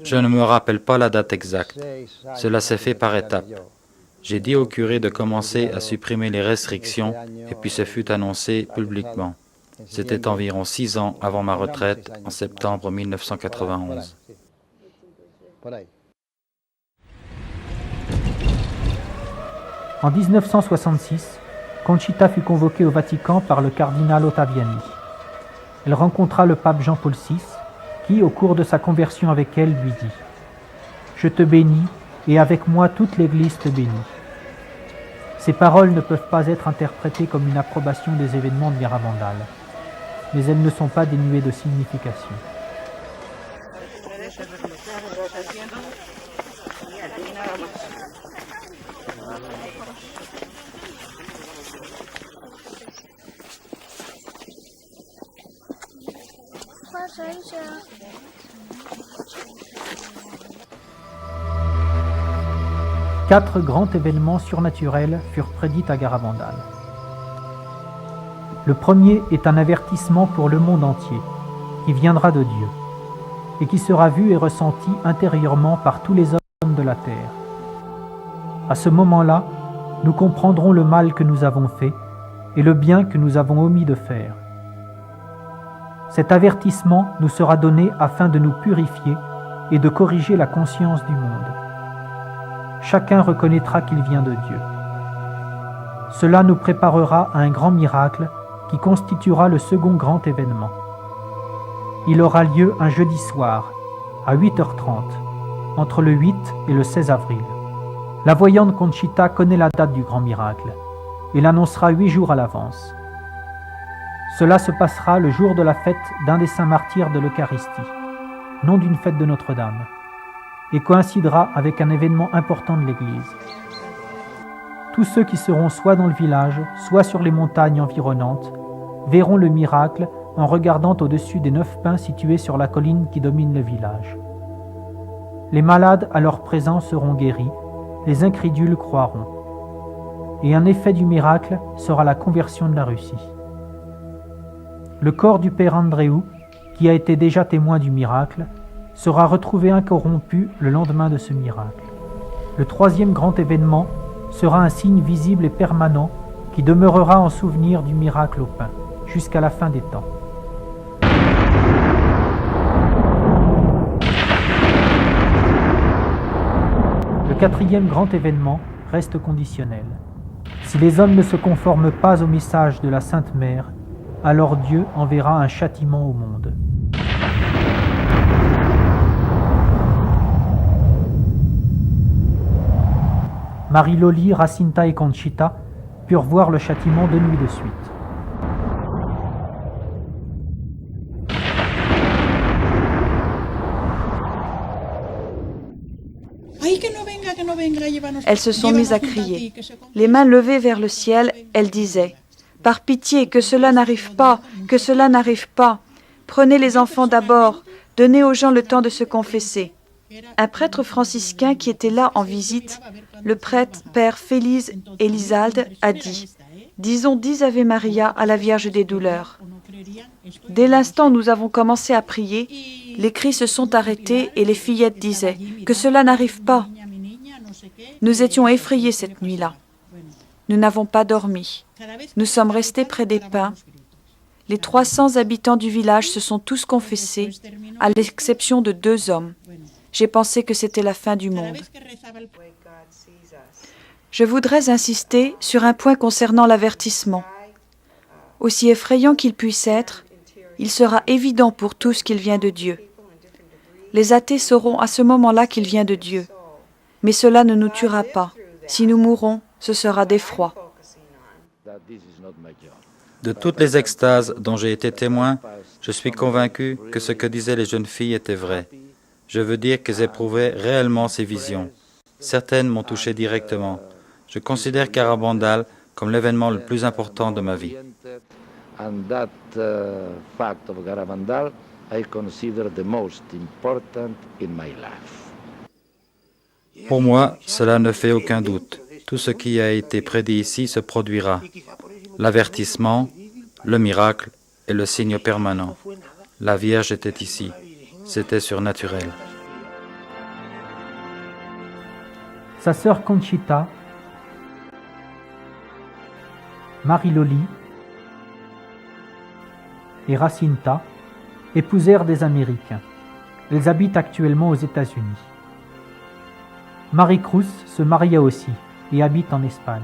Je ne me rappelle pas la date exacte. Cela s'est fait par étapes. J'ai dit au curé de commencer à supprimer les restrictions et puis ce fut annoncé publiquement. C'était environ 6 ans avant ma retraite, en septembre 1991. En 1966, Conchita fut convoquée au Vatican par le cardinal Ottaviani. Elle rencontra le pape Jean-Paul VI, qui, au cours de sa conversion avec elle, lui dit « Je te bénis, et avec moi toute l'Église te bénit. » Ces paroles ne peuvent pas être interprétées comme une approbation des événements de Garabandal, mais elles ne sont pas dénuées de signification. Quatre grands événements surnaturels furent prédits à Garabandal. Le premier est un avertissement pour le monde entier, qui viendra de Dieu, et qui sera vu et ressenti intérieurement par tous les hommes de la terre. À ce moment-là, nous comprendrons le mal que nous avons fait et le bien que nous avons omis de faire. Cet avertissement nous sera donné afin de nous purifier et de corriger la conscience du monde. Chacun reconnaîtra qu'il vient de Dieu. Cela nous préparera à un grand miracle qui constituera le second grand événement. Il aura lieu un jeudi soir, à 8h30, entre le 8 et le 16 avril. La voyante Conchita connaît la date du grand miracle et l'annoncera 8 jours à l'avance. Cela se passera le jour de la fête d'un des saints martyrs de l'Eucharistie, non d'une fête de Notre-Dame, et coïncidera avec un événement important de l'Église. Tous ceux qui seront soit dans le village, soit sur les montagnes environnantes, verront le miracle en regardant au-dessus des 9 pins situés sur la colline qui domine le village. Les malades à leur présence seront guéris, les incrédules croiront. Et un effet du miracle sera la conversion de la Russie. Le corps du père Andréou, qui a été déjà témoin du miracle, sera retrouvé incorrompu le lendemain de ce miracle. Le troisième grand événement sera un signe visible et permanent qui demeurera en souvenir du miracle au pain, jusqu'à la fin des temps. Le quatrième grand événement reste conditionnel. Si les hommes ne se conforment pas au message de la Sainte Mère, alors Dieu enverra un châtiment au monde. Marie-Loli, Jacinta et Conchita purent voir le châtiment 2 nuits de suite. Elles se sont mises à crier. Les mains levées vers le ciel, elles disaient « Par pitié, que cela n'arrive pas, que cela n'arrive pas. Prenez les enfants d'abord, donnez aux gens le temps de se confesser. » Un prêtre franciscain qui était là en visite, le prêtre père Félix Elizalde, a dit « Disons 10 Ave Maria à la Vierge des douleurs. » Dès l'instant où nous avons commencé à prier, les cris se sont arrêtés et les fillettes disaient « Que cela n'arrive pas !» Nous étions effrayés cette nuit-là. Nous n'avons pas dormi. Nous sommes restés près des pins. Les 300 habitants du village se sont tous confessés, à l'exception de 2 hommes. J'ai pensé que c'était la fin du monde. Je voudrais insister sur un point concernant l'avertissement. Aussi effrayant qu'il puisse être, il sera évident pour tous qu'il vient de Dieu. Les athées sauront à ce moment-là qu'il vient de Dieu. Mais cela ne nous tuera pas. Si nous mourons, ce sera d'effroi. De toutes les extases dont j'ai été témoin, je suis convaincu que ce que disaient les jeunes filles était vrai. Je veux dire qu'elles éprouvaient réellement ces visions. Certaines m'ont touché directement. Je considère Garabandal comme l'événement le plus important de ma vie. And that fact of Garabandal, I consider the most important in my life. Pour moi, cela ne fait aucun doute. Tout ce qui a été prédit ici se produira. L'avertissement, le miracle et le signe permanent. La Vierge était ici. C'était surnaturel. Sa sœur Conchita, Marie-Loli et Jacinta épousèrent des Américains. Elles habitent actuellement aux États-Unis. Marie Cruz se maria aussi et habite en Espagne.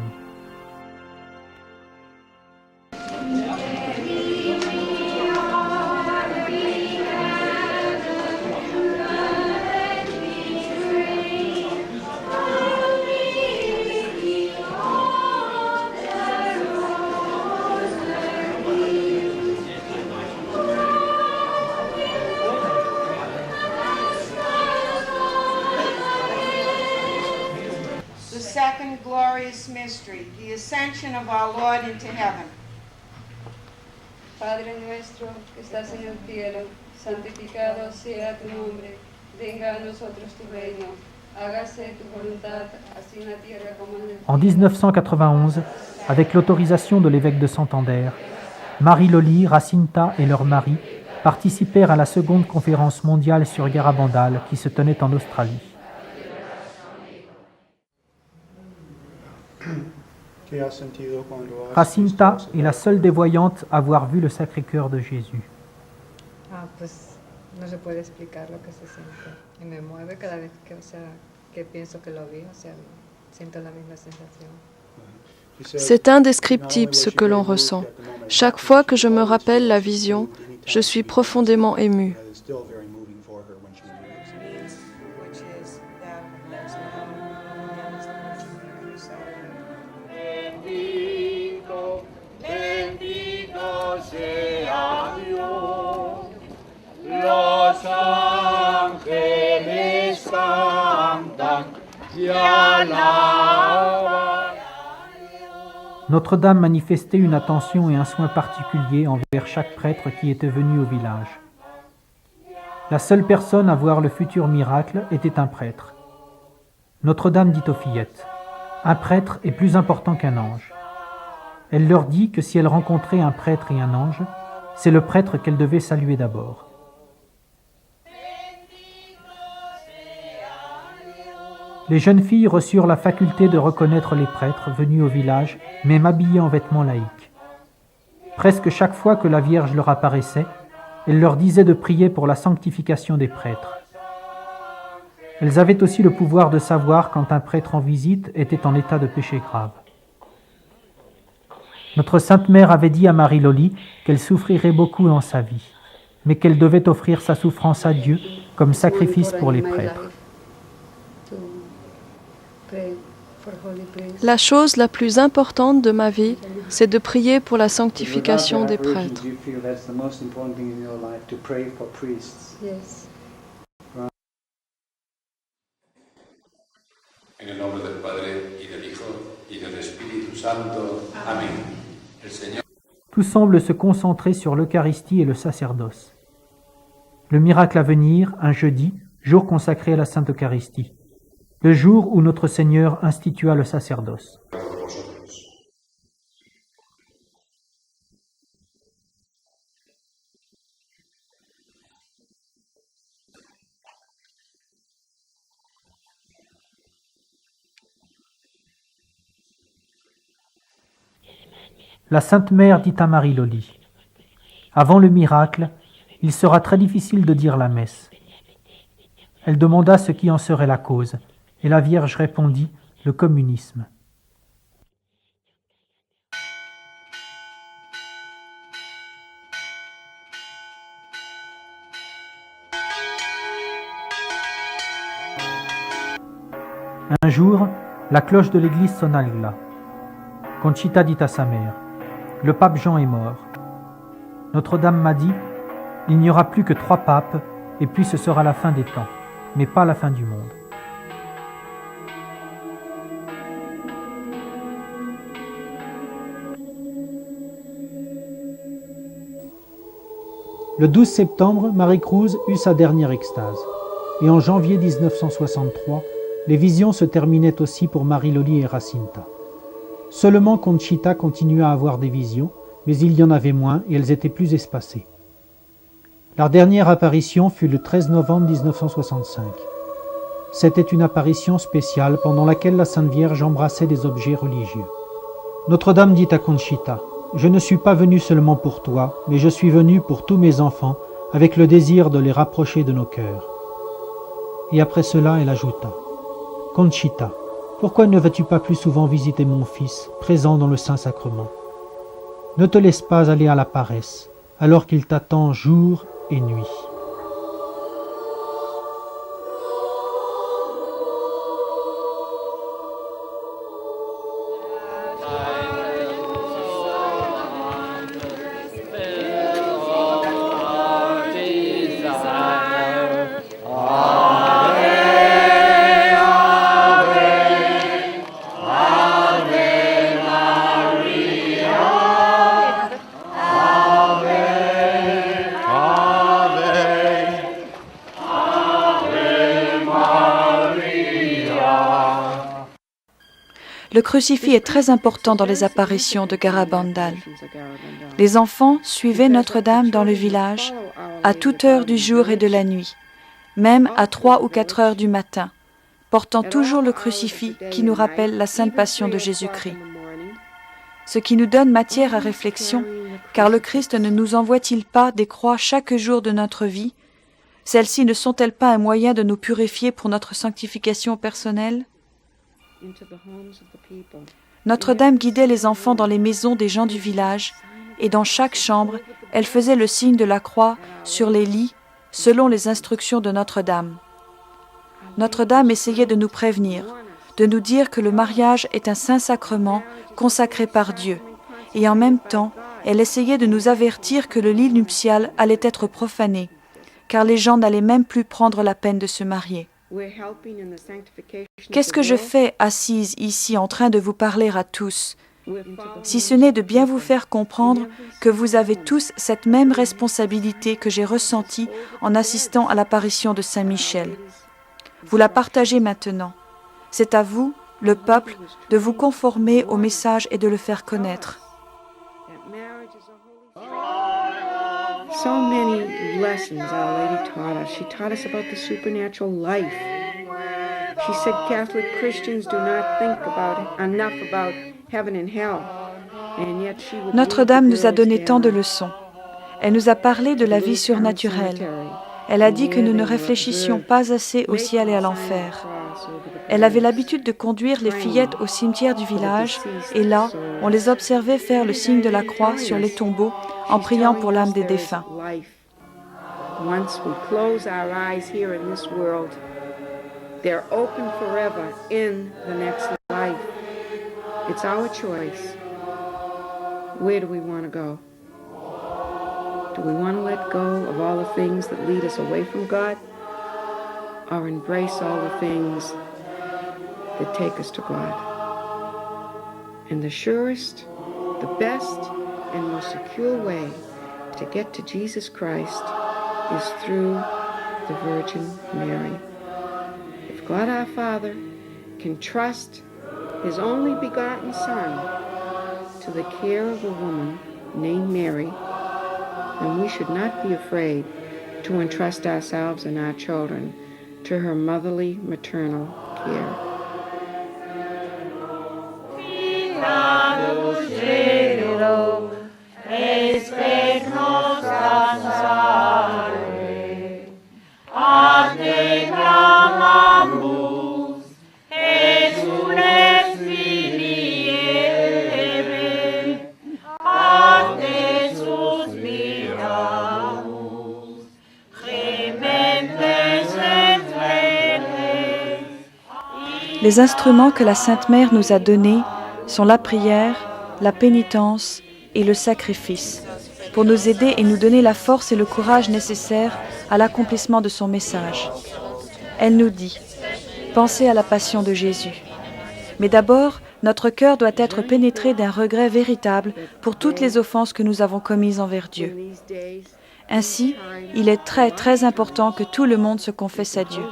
second glorious mystery, the ascension of our Lord into heaven. Padre nuestro que estás en el cielo, santificado sea tu nombre. Venga a nosotros tu reino. Hágase tu voluntad, así en la tierra como en el cielo. En 1991, avec l'autorisation de l'évêque de Santander, Marie Loli, Jacinta et leur mari participèrent à la seconde conférence mondiale sur Garabandal qui se tenait en Australie. Jacinta est la seule des voyantes à avoir vu le Sacré-Cœur de Jésus. Pues no se puede explicar lo que se siente. Y me mueve cada vez que pienso que lo vi, siento la misma sensación. C'est indescriptible ce que l'on ressent. Chaque fois que je me rappelle la vision, je suis profondément émue. Notre-Dame manifestait une attention et un soin particulier envers chaque prêtre qui était venu au village. La seule personne à voir le futur miracle était un prêtre. Notre-Dame dit aux fillettes, « Un prêtre est plus important qu'un ange. » Elle leur dit que si elle rencontrait un prêtre et un ange, c'est le prêtre qu'elle devait saluer d'abord. Les jeunes filles reçurent la faculté de reconnaître les prêtres venus au village, même habillés en vêtements laïques. Presque chaque fois que la Vierge leur apparaissait, elle leur disait de prier pour la sanctification des prêtres. Elles avaient aussi le pouvoir de savoir quand un prêtre en visite était en état de péché grave. Notre Sainte Mère avait dit à Marie Loli qu'elle souffrirait beaucoup dans sa vie, mais qu'elle devait offrir sa souffrance à Dieu comme sacrifice pour les prêtres. La chose la plus importante de ma vie, c'est de prier pour la sanctification des prêtres. En el nombre del Padre, y del Hijo, y del Espíritu Santo. Amén. El Señor. Tout semble se concentrer sur l'Eucharistie et le sacerdoce. Le miracle à venir, un jeudi, jour consacré à la Sainte Eucharistie. Le jour où notre Seigneur institua le sacerdoce. La Sainte Mère dit à Marie Loli, « Avant le miracle, il sera très difficile de dire la messe. » Elle demanda ce qui en serait la cause, et la Vierge répondit, « Le communisme. » Un jour, la cloche de l'église sonna le glas. Conchita dit à sa mère, « Le pape Jean est mort. » Notre-Dame m'a dit, « Il n'y aura plus que 3 papes, et puis ce sera la fin des temps, mais pas la fin du monde. » Le 12 septembre, Marie-Cruz eut sa dernière extase. Et en janvier 1963, les visions se terminaient aussi pour Marie Loli et Jacinta. Seulement Conchita continua à avoir des visions, mais il y en avait moins et elles étaient plus espacées. Leur dernière apparition fut le 13 novembre 1965. C'était une apparition spéciale pendant laquelle la Sainte Vierge embrassait des objets religieux. Notre-Dame dit à Conchita, « Je ne suis pas venue seulement pour toi, mais je suis venue pour tous mes enfants, avec le désir de les rapprocher de nos cœurs. » Et après cela, elle ajouta, « Conchita, pourquoi ne vas-tu pas plus souvent visiter mon fils, présent dans le Saint-Sacrement? Ne te laisse pas aller à la paresse, alors qu'il t'attend jour et nuit. » Le crucifix est très important dans les apparitions de Garabandal. Les enfants suivaient Notre-Dame dans le village à toute heure du jour et de la nuit, même à 3 ou 4 heures du matin, portant toujours le crucifix qui nous rappelle la Sainte Passion de Jésus-Christ. Ce qui nous donne matière à réflexion, car le Christ ne nous envoie-t-il pas des croix chaque jour de notre vie? Celles-ci ne sont-elles pas un moyen de nous purifier pour notre sanctification personnelle? Notre-Dame guidait les enfants dans les maisons des gens du village, et dans chaque chambre, elle faisait le signe de la croix sur les lits, selon les instructions de Notre-Dame. Notre-Dame essayait de nous prévenir, de nous dire que le mariage est un saint sacrement consacré par Dieu, et en même temps, elle essayait de nous avertir que le lit nuptial allait être profané, car les gens n'allaient même plus prendre la peine de se marier. Qu'est-ce que je fais assise ici en train de vous parler à tous, si ce n'est de bien vous faire comprendre que vous avez tous cette même responsabilité que j'ai ressentie en assistant à l'apparition de Saint Michel. Vous la partagez maintenant. C'est à vous, le peuple, de vous conformer au message et de le faire connaître. So many lessons Our Lady taught us. She taught us about the supernatural life. She said Catholic Christians do not think enough about heaven and hell. And yet she would Notre-Dame nous a donné tant de leçons. Elle nous a parlé de la vie surnaturelle. Elle a dit que nous ne réfléchissions pas assez au ciel et à l'enfer. Elle avait l'habitude de conduire les fillettes au cimetière du village, et là, on les observait faire le signe de la croix sur les tombeaux en priant pour l'âme des défunts. Once we close our eyes here in this world, they're open forever in the next life. It's our choice. Where do we want to go? Do we want to let go of all the things that lead us away from God, or embrace all the things that take us to God? And the surest, the best, and most secure way to get to Jesus Christ is through the Virgin Mary. If God our Father can trust His only begotten Son to the care of a woman named Mary, then we should not be afraid to entrust ourselves and our children to her motherly, maternal care. Les instruments que la Sainte Mère nous a donnés sont la prière, la pénitence et le sacrifice, pour nous aider et nous donner la force et le courage nécessaires à l'accomplissement de son message. Elle nous dit « Pensez à la passion de Jésus ». Mais d'abord, notre cœur doit être pénétré d'un regret véritable pour toutes les offenses que nous avons commises envers Dieu. Ainsi, il est très très important que tout le monde se confesse à Dieu.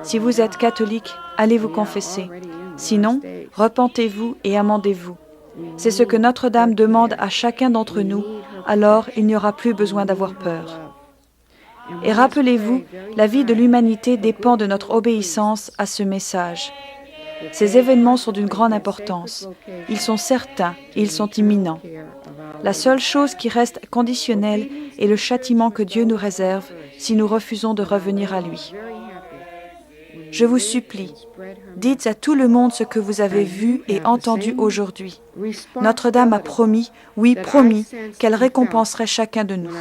Si vous êtes catholique, allez vous confesser. Sinon, repentez-vous et amendez-vous. C'est ce que Notre-Dame demande à chacun d'entre nous, alors il n'y aura plus besoin d'avoir peur. Et rappelez-vous, la vie de l'humanité dépend de notre obéissance à ce message. Ces événements sont d'une grande importance. Ils sont certains, ils sont imminents. La seule chose qui reste conditionnelle est le châtiment que Dieu nous réserve si nous refusons de revenir à lui. Je vous supplie, dites à tout le monde ce que vous avez vu et entendu aujourd'hui. Notre-Dame a promis, oui promis, qu'elle récompenserait chacun de nous.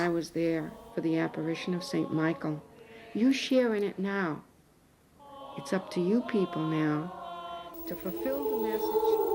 To fulfill the message.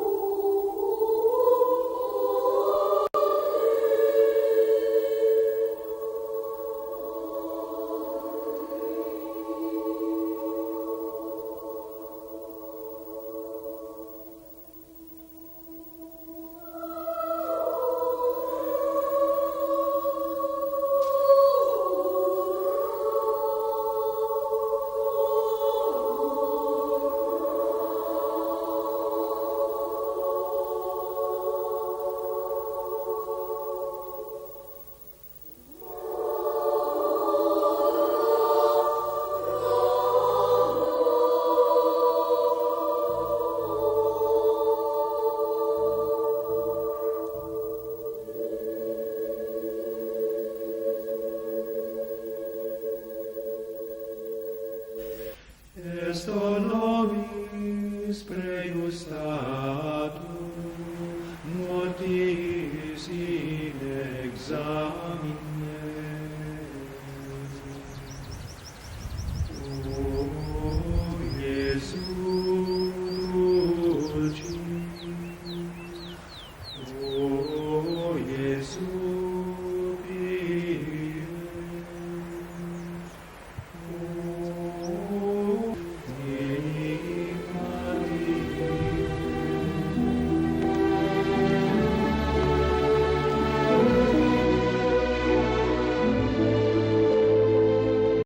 pregustamus.